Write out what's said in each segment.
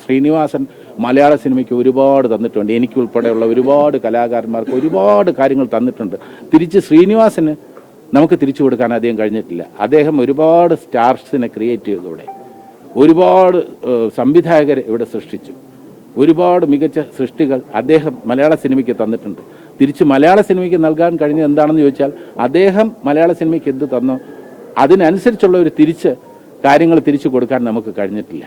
ശ്രീനിവാസൻ മലയാള സിനിമയ്ക്ക് ഒരുപാട് തന്നിട്ടുണ്ട്. എനിക്കുൾപ്പെടെയുള്ള ഒരുപാട് കലാകാരന്മാർക്ക് ഒരുപാട് കാര്യങ്ങൾ തന്നിട്ടുണ്ട്. തിരിച്ച് ശ്രീനിവാസന് നമുക്ക് തിരിച്ചു കൊടുക്കാൻ അധികം കഴിഞ്ഞിട്ടില്ല. അദ്ദേഹം ഒരുപാട് സ്റ്റാർസിനെ ക്രിയേറ്റ് ചെയ്തു. ഇവിടെ ഒരുപാട് സംവിധായകരെ ഇവിടെ സൃഷ്ടിച്ചു. ഒരുപാട് മികച്ച സൃഷ്ടികൾ അദ്ദേഹം മലയാള സിനിമയ്ക്ക് തന്നിട്ടുണ്ട്. തിരിച്ച് മലയാള സിനിമയ്ക്ക് നൽകാൻ കഴിഞ്ഞത് എന്താണെന്ന് ചോദിച്ചാൽ, അദ്ദേഹം മലയാള സിനിമയ്ക്ക് എന്ത് തന്നോ അതിനനുസരിച്ചുള്ള ഒരു കാര്യങ്ങൾ തിരിച്ചു കൊടുക്കാൻ നമുക്ക് കഴിഞ്ഞിട്ടില്ല.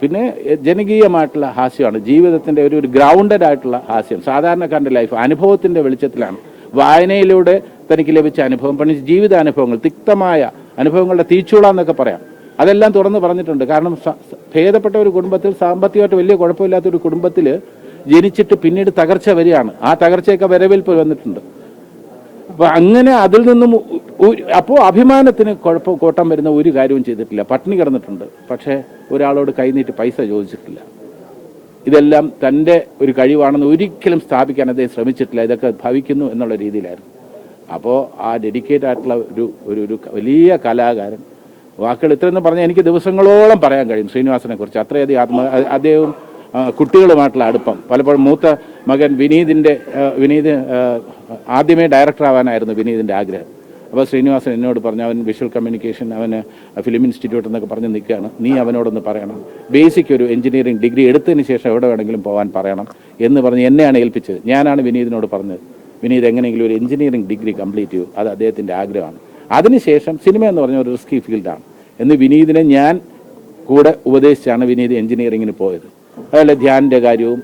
പിന്നെ ജനകീയമായിട്ടുള്ള ഹാസ്യമാണ്, ജീവിതത്തിൻ്റെ ഒരു ഗ്രൗണ്ടഡ് ആയിട്ടുള്ള ഹാസ്യം, സാധാരണക്കാരൻ്റെ ലൈഫ് അനുഭവത്തിൻ്റെ വെളിച്ചത്തിലാണ്. വായനയിലൂടെ തനിക്ക് ലഭിച്ച അനുഭവം, പിന്നെ ജീവിതാനുഭവങ്ങൾ, തിക്തമായ അനുഭവങ്ങളുടെ തീച്ചൂള എന്നൊക്കെ പറയാം, അതെല്ലാം തുറന്ന് പറഞ്ഞിട്ടുണ്ട്. കാരണം ഭേദപ്പെട്ട ഒരു കുടുംബത്തിൽ, സാമ്പത്തികമായിട്ട് വലിയ കുഴപ്പമില്ലാത്തൊരു കുടുംബത്തിൽ ജനിച്ചിട്ട് പിന്നീട് തകർച്ച വരികയാണ്. ആ തകർച്ചയൊക്കെ വരവേൽപ്പ് വന്നിട്ടുണ്ട്. അപ്പോൾ അങ്ങനെ അതിൽ നിന്നും അപ്പോൾ അഭിമാനത്തിന് കോട്ടം വരുന്ന ഒരു കാര്യവും ചെയ്തിട്ടില്ല. പട്ടിണി കിടന്നിട്ടുണ്ട്, പക്ഷേ ഒരാളോട് കൈനീട്ടി പൈസ ചോദിച്ചിട്ടില്ല. ഇതെല്ലാം തൻ്റെ ഒരു കഴിവാണെന്ന് ഒരിക്കലും സ്ഥാപിക്കാൻ അദ്ദേഹം ശ്രമിച്ചിട്ടില്ല. ഇതൊക്കെ ഭവിക്കുന്നു എന്നുള്ള രീതിയിലായിരുന്നു. അപ്പോൾ ആ ഡെഡിക്കേറ്റ് ആയിട്ടുള്ള ഒരു വലിയ കലാകാരൻ. വാക്കുകൾ ഇത്രയെന്ന് പറഞ്ഞാൽ എനിക്ക് ദിവസങ്ങളോളം പറയാൻ കഴിയും ശ്രീനിവാസനെ കുറിച്ച്. അത്രയധികം അദ്ദേഹവും കുട്ടികളുമായിട്ടുള്ള അടുപ്പം. പലപ്പോഴും മൂത്ത മകൻ വിനീത് ആദ്യമേ ഡയറക്ടർ ആവാനായിരുന്നു വിനീതിൻ്റെ ആഗ്രഹം. അപ്പോൾ ശ്രീനിവാസൻ എന്നോട് പറഞ്ഞു, അവൻ വിഷ്വൽ കമ്മ്യൂണിക്കേഷൻ, അവന് ഫിലിം ഇൻസ്റ്റിറ്റ്യൂട്ട് എന്നൊക്കെ പറഞ്ഞ് നിൽക്കുകയാണ്, നീ അവനോടൊന്ന് പറയണം, ബേസിക് ഒരു എഞ്ചിനീയറിംഗ് ഡിഗ്രി എടുത്തതിന് ശേഷം എവിടെ വേണമെങ്കിലും പോകാൻ പറയണം എന്ന് പറഞ്ഞ് എന്നെയാണ് ഏൽപ്പിച്ചത്. ഞാനാണ് വിനീതിനോട് പറഞ്ഞത്, വിനീത് എങ്ങനെയെങ്കിലും ഒരു എഞ്ചിനീയറിംഗ് ഡിഗ്രി കംപ്ലീറ്റ് ചെയ്യൂ, അത് അദ്ദേഹത്തിൻ്റെ ആഗ്രഹമാണ്. അതിനുശേഷം സിനിമ എന്ന് പറഞ്ഞ ഒരു റിസ്കി ഫീൽഡാണ് എന്ന് വിനീതിനെ ഞാൻ കൂടെ ഉപദേശിച്ചാണ് വിനീത് എഞ്ചിനീയറിങ്ങിന് പോയത്. അതുപോലെ ധ്യാനിൻ്റെ കാര്യവും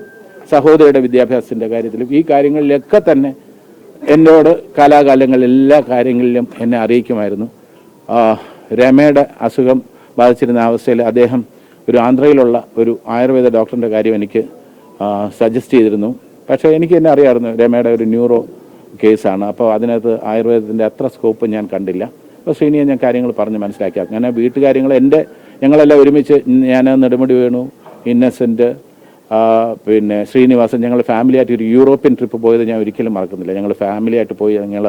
സഹോദരിയുടെ വിദ്യാഭ്യാസത്തിൻ്റെ കാര്യത്തിലും ഈ കാര്യങ്ങളിലൊക്കെ തന്നെ എന്നോട് കാലാകാലങ്ങളിൽ എല്ലാ കാര്യങ്ങളിലും എന്നെ അറിയിക്കുമായിരുന്നു. രമയുടെ അസുഖം ബാധിച്ചിരുന്ന അവസ്ഥയിൽ അദ്ദേഹം ഒരു ആന്ധ്രയിലുള്ള ഒരു ആയുർവേദ ഡോക്ടറിൻ്റെ കാര്യം എനിക്ക് സജസ്റ്റ് ചെയ്തിരുന്നു. പക്ഷേ എനിക്ക് തന്നെ അറിയാമായിരുന്നു രമയുടെ ഒരു ന്യൂറോ കേസാണ്. അപ്പോൾ അതിനകത്ത് ആയുർവേദത്തിൻ്റെ അത്ര സ്കോപ്പ് ഞാൻ കണ്ടില്ല. അപ്പോൾ ശ്രീനിയെ ഞാൻ കാര്യങ്ങൾ പറഞ്ഞ് മനസ്സിലാക്കി. അങ്ങനെ വീട്ടുകാര്യങ്ങൾ ഞങ്ങളെല്ലാം ഒരുമിച്ച്, ഞാൻ നെടുമുടി വേണു, ഇന്നസെൻറ്റ്, പിന്നെ ശ്രീനിവാസൻ, ഞങ്ങൾ ഫാമിലിയായിട്ട് ഒരു യൂറോപ്യൻ ട്രിപ്പ് പോയത് ഞാൻ ഒരിക്കലും മറക്കുന്നില്ല. ഞങ്ങൾ ഫാമിലിയായിട്ട് പോയി ഞങ്ങൾ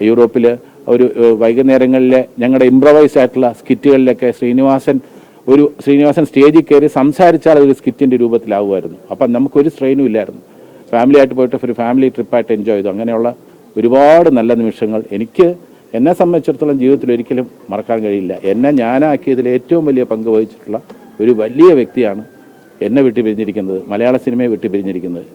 യൂറോപ്പിൽ ഒരു വൈകുന്നേരങ്ങളിലെ ഞങ്ങളുടെ ഇംപ്രവൈസ് ആയിട്ടുള്ള സ്കിറ്റുകളിലൊക്കെ ശ്രീനിവാസൻ സ്റ്റേജിൽ കയറി സംസാരിച്ചാൽ ഒരു സ്കിറ്റിൻ്റെ രൂപത്തിലാവുമായിരുന്നു. അപ്പം നമുക്കൊരു സ്ട്രെയിനും ഇല്ലായിരുന്നു. ഫാമിലിയായിട്ട് പോയിട്ട് ഒരു ഫാമിലി ട്രിപ്പായിട്ട് എൻജോയ് ചെയ്തു. അങ്ങനെയുള്ള ഒരുപാട് നല്ല നിമിഷങ്ങൾ എന്നെ സംബന്ധിച്ചിടത്തോളം ജീവിതത്തിൽ ഒരിക്കലും മറക്കാൻ കഴിയില്ല. ഞാനാക്കിയതിൽ ഏറ്റവും വലിയ പങ്ക് വഹിച്ചിട്ടുള്ള ഒരു വലിയ വ്യക്തിയാണ് എന്നെ വിട്ടുപിരിഞ്ഞിരിക്കുന്നത്, മലയാള സിനിമയെ വിട്ടുപിരിഞ്ഞിരിക്കുന്നത്.